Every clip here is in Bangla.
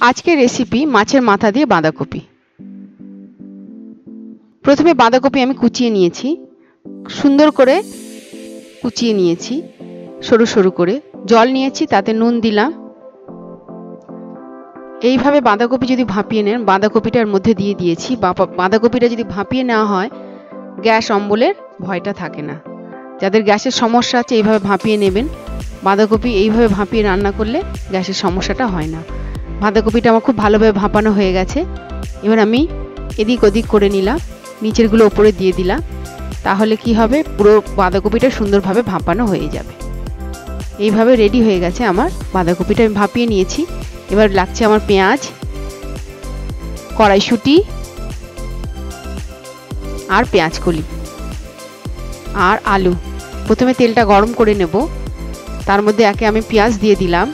আজকের রেসিপি মাছের মাথা দিয়ে বাঁধাকপি। প্রথমে বাঁধাকপি আমি কুচিয়ে নিয়েছি, সুন্দর করে কুচিয়ে নিয়েছি সরু সরু করে। জল নিয়েছি, তাতে নুন দিলাম। এইভাবে বাঁধাকপি যদি ভাপিয়ে নেন, বাঁধাকপিটার মধ্যে দিয়ে দিয়েছি। বাঁধাকপিটা যদি ভাপিয়ে নেওয়া হয়, গ্যাস অম্বলের ভয়টা থাকে না। যাদের গ্যাসের সমস্যা আছে এইভাবে ভাপিয়ে নেবেন। বাঁধাকপি এইভাবে ভাপিয়ে রান্না করলে গ্যাসের সমস্যাটা হয় না। বাঁধাকপিটা আমার খুব ভালোভাবে ভাপানো হয়ে গেছে। এবার আমি এদিক ওদিক করে নিলাম, নিচেরগুলো ওপরে দিয়ে দিলাম। তাহলে কি হবে, পুরো বাঁধাকপিটা সুন্দরভাবে ভাপানো হয়ে যাবে। এইভাবে রেডি হয়ে গেছে আমার বাঁধাকপিটা। আমি ভাপিয়ে নিয়েছি। এবার লাগছে আমার পেঁয়াজ, কড়াইশুঁটি আর পেঁয়াজ কলি আর আলু। প্রথমে তেলটা গরম করে নেব, তার মধ্যে একে আমি পেঁয়াজ দিয়ে দিলাম।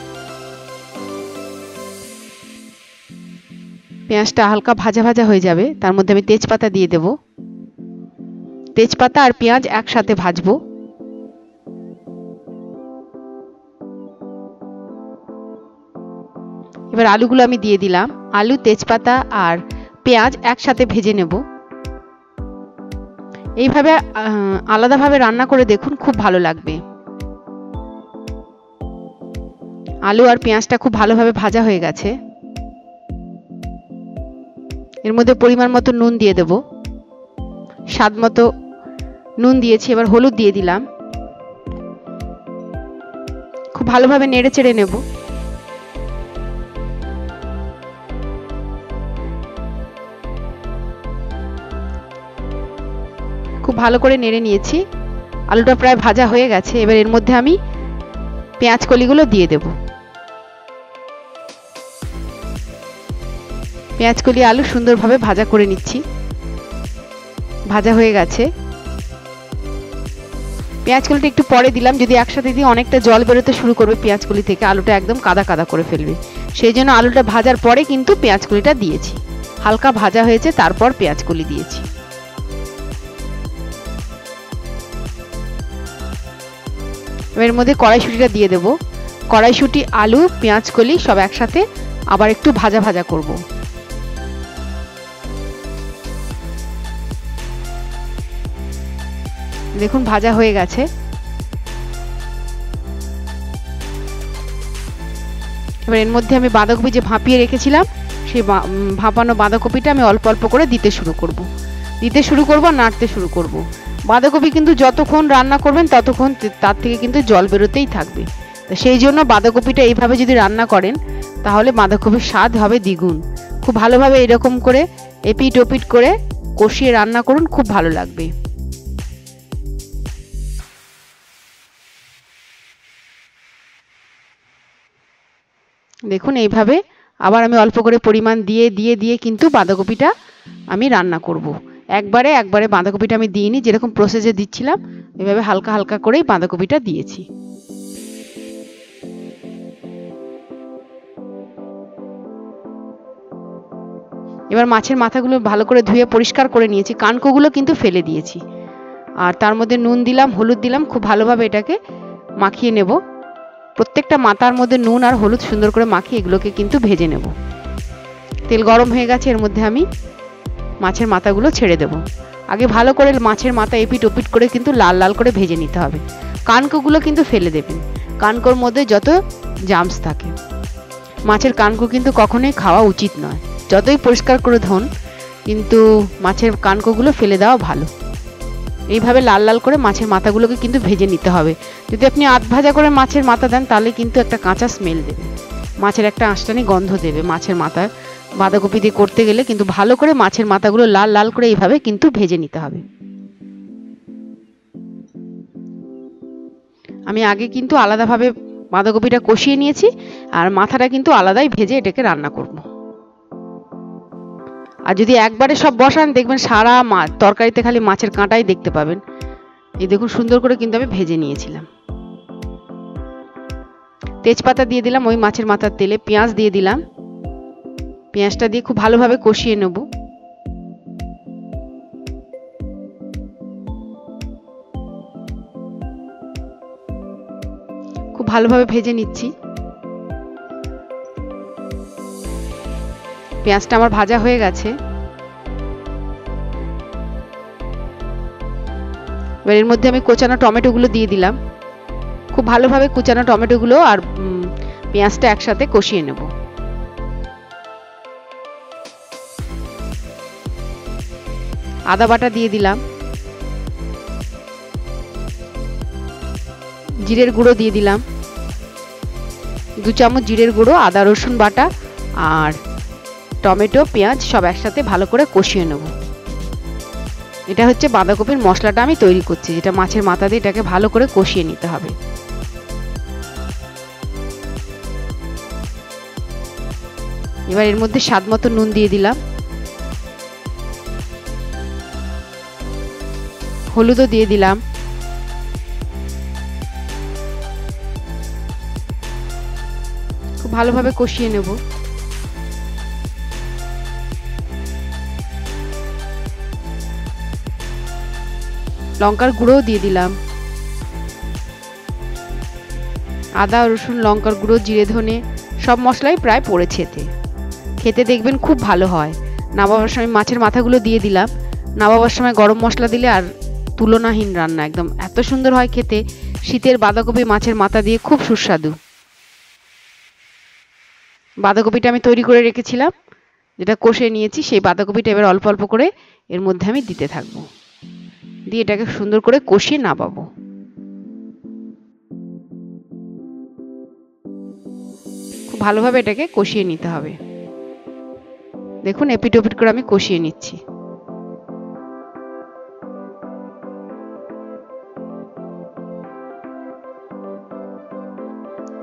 পেঁয়াজটা হালকা ভাজা ভাজা হয়ে যাবে, তার মধ্যে আমি তেজপাতা দিয়ে দেব। তেজপাতা আর পেঁয়াজ একসাথে ভাজবো। এবার আলুগুলো আমি দিয়ে দিলাম। আলু, তেজপাতা আর পেঁয়াজ একসাথে ভেজে নেব। এইভাবে আলাদাভাবে রান্না করে দেখুন, খুব ভালো লাগবে। আলু আর পেঁয়াজটা খুব ভালোভাবে ভাজা হয়ে গেছে। এর মধ্যে পরিমাণ মতো নুন দিয়ে দেব। স্বাদ মতো নুন দিয়েছি। এবার হলুদ দিয়ে দিলাম। খুব ভালোভাবে নেড়ে চেড়ে নেব। খুব ভালো করে নেড়ে নিয়েছি। আলুটা প্রায় ভাজা হয়ে গেছে। এবার এর মধ্যে আমি পেঁয়াজ কলিগুলো দিয়ে দেব। পেঁয়াজ কলি আলু সুন্দরভাবে ভাজা করে নিচ্ছি। ভাজা হয়ে গেছে। পেঁয়াজ কলিটা একটু পরে দিলাম, যদি একসাথে দিয়ে অনেকটা জল বেরোতে শুরু করবে পেঁয়াজ কলি থেকে, আলুটা একদম কাদা কাদা করে ফেলবে। সেই জন্য আলুটা ভাজার পরে কিন্তু পেঁয়াজ কলিটা দিয়েছি। হালকা ভাজা হয়েছে, তারপর পেঁয়াজ কলি দিয়েছি। এর মধ্যে কড়াইশুঁটিটা দিয়ে দেব। কড়াইশুঁটি, আলু, পেঁয়াজ কলি সব একসাথে আবার একটু ভাজা ভাজা করব। দেখুন ভাজা হয়ে গেছে। এবার এর মধ্যে আমি বাঁধাকপি যে ভাপিয়ে রেখেছিলাম, সেই ভাপানো বাঁধাকপিটা আমি অল্প অল্প করে দিতে শুরু করব। নাড়তে শুরু করব। বাঁধাকপি কিন্তু যতক্ষণ রান্না করবেন ততক্ষণ তার থেকে কিন্তু জল বেরোতেই থাকবে। তো সেই জন্য বাঁধাকপিটা এইভাবে যদি রান্না করেন, তাহলে বাঁধাকপির স্বাদ হবে দ্বিগুণ। খুব ভালোভাবে এরকম করে এপিট ওপিট করে কষিয়ে রান্না করুন, খুব ভালো লাগবে। দেখুন এইভাবে আবার আমি অল্প করে পরিমাণ দিয়ে দিয়ে দিয়ে কিন্তু বাঁধাকপিটা আমি রান্না করব। একবারে বাঁধাকপিটা আমি দিইনি, যেরকম প্রসেসে দিচ্ছিলাম এভাবে হালকা হালকা করেই বাঁধাকপিটা দিয়েছি। এবার মাছের মাথাগুলো ভালো করে ধুয়ে পরিষ্কার করে নিয়েছি, কানকোগুলো কিন্তু ফেলে দিয়েছি। আর তার মধ্যে নুন দিলাম, হলুদ দিলাম। খুব ভালোভাবে এটাকে মাখিয়ে নেব। প্রত্যেকটা মাথার মধ্যে নুন আর হলুদ সুন্দর করে মাখিয়ে এগুলোকে কিন্তু ভেজে নেব। তেল গরম হয়ে গেছে, এর মধ্যে আমি মাছের মাথাগুলো ছেড়ে দেব। আগে ভালো করে মাছের মাথা এপিট ওপিট করে কিন্তু লাল লাল করে ভেজে নিতে হবে। কানকোগুলো কিন্তু ফেলে দেবেন। কানকোর মধ্যে যত জার্মস থাকে, মাছের কানকো কিন্তু কখনোই খাওয়া উচিত নয়। যতই পরিষ্কার করে ধোন, কিন্তু মাছের কানকোগুলো ফেলে দেওয়া ভালো। এইভাবে লাল লাল করে মাছের মাথাগুলোকে কিন্তু ভেজে নিতে হবে। যদি আপনি আধ ভাজা করে মাছের মাথা দেন, তাহলে কিন্তু একটা কাঁচা স্মেল দেবে, মাছের একটা আঁশটানি গন্ধ দেবে। মাছের মাথা বাঁধাকপি দিয়ে করতে গেলে কিন্তু ভালো করে মাছের মাথাগুলো লাল লাল করে এইভাবে কিন্তু ভেজে নিতে হবে। আমি আগে কিন্তু আলাদাভাবে বাঁধাকপিটা কষিয়ে নিয়েছি, আর মাথাটা কিন্তু আলাদাই ভেজে এটাকে রান্না করব। আর যদি একবারে সব বসান, দেখবেন সারা তরকারিতে খালি মাছের কাঁটাই দেখতে পাবেন। এই দেখুন সুন্দর করে কিন্তু আমি ভেজে নিয়েছিলাম। তেজপাতা দিয়ে দিলাম ওই মাছের মাথার তেলে। পেঁয়াজ দিয়ে দিলাম। পেঁয়াজটা দিয়ে খুব ভালোভাবে কষিয়ে নেব। খুব ভালোভাবে ভেজে নিচ্ছি। পেঁয়াজটা আমার ভাজা হয়ে গেছে। এবার এর মধ্যে আমি কোচানো টমেটোগুলো দিয়ে দিলাম। খুব ভালোভাবে কুচানো টমেটোগুলো আর পেঁয়াজটা একসাথে কষিয়ে নেব। আদা বাটা দিয়ে দিলাম, জিরের গুঁড়ো দিয়ে দিলাম, 2 চামচ জিরের গুঁড়ো, আদা রসুন বাটা আর টমেটো পেঁয়াজ সব একসাথে ভালো করে কষিয়ে নেব। এটা হচ্ছে বাঁধাকপির মশলাটা আমি তৈরি করছি, যেটা মাছের মাথা দিয়ে এটাকে ভালো করে কষিয়ে নিতে হবে। এবার এর মধ্যে স্বাদ মতো নুন দিয়ে দিলাম, হলুদও দিয়ে দিলাম, খুব ভালোভাবে কষিয়ে নেব। লঙ্কার গুঁড়োও দিয়ে দিলাম, আদা রসুন লঙ্কার গুঁড়ো জিরে ধনে সব মশলাই প্রায় পড়েছে এতে। খেতে দেখবেন খুব ভালো হয়। নামাবার সময় মাছের মাথাগুলো দিয়ে দিলাম। নামাবার সময় গরম মশলা দিলে আর তুলনাহীন রান্না, একদম এত সুন্দর হয় খেতে। শীতের বাঁধাকপি মাছের মাথা দিয়ে খুব সুস্বাদু। বাঁধাকপিটা আমি তৈরি করে রেখেছিলাম, যেটা কষে নিয়েছি, সেই বাঁধাকপিটা এবার অল্প অল্প করে এর মধ্যে আমি দিতে থাকবো, দিয়ে এটাকে সুন্দর করে কষিয়ে নামাবো। খুব ভালোভাবে এটাকে কষিয়ে নিতে হবে। দেখুন এপিট ওপিট করে আমি কষিয়ে নিচ্ছি।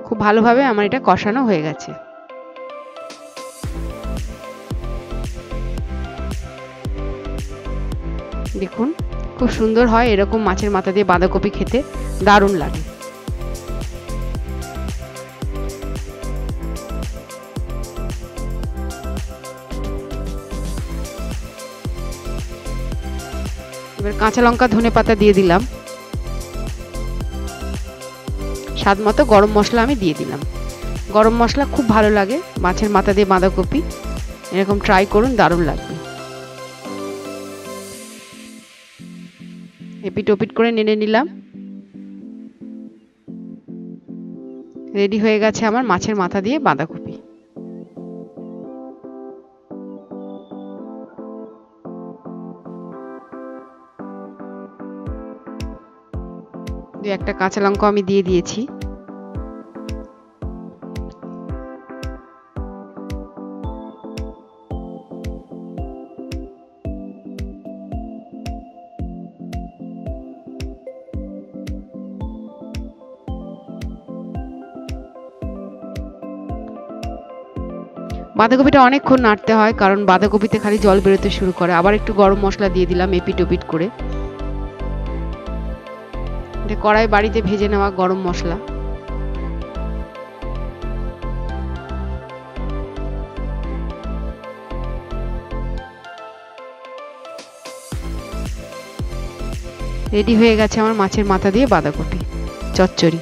খুব ভালোভাবে আমার এটা কষানো হয়ে গেছে। দেখুন খুব সুন্দর হয় এরকম মাছের মাথা দিয়ে বাঁধাকপি, খেতে দারুণ লাগে। এবার কাঁচা লঙ্কা ধনে পাতা দিয়ে দিলাম, স্বাদ মতো গরম মশলা আমি দিয়ে দিলাম। গরম মশলা খুব ভালো লাগে মাছের মাথা দিয়ে বাঁধাকপি, এরকম ট্রাই করুন, দারুণ লাগবে। এপিট ওপিট করে নেড়ে নিলাম। রেডি হয়ে গেছে আমার মাছের মাথা দিয়ে বাঁধাকপি। একটা কাঁচা লঙ্কা আমি দিয়ে দিয়েছি। বাঁধাকপিটা অনেকক্ষণ নাড়তে হয়, কারণ বাঁধাকপিতে খালি জল বেরোতে শুরু করে। আবার একটু গরম মশলা দিয়ে দিলাম এপিট ওপিট করে। এটা কড়াই বাড়িতে ভেজে নেওয়া গরম মশলা। রেডি হয়ে গেছে আমার মাছের মাথা দিয়ে বাঁধাকপি চচ্চড়ি।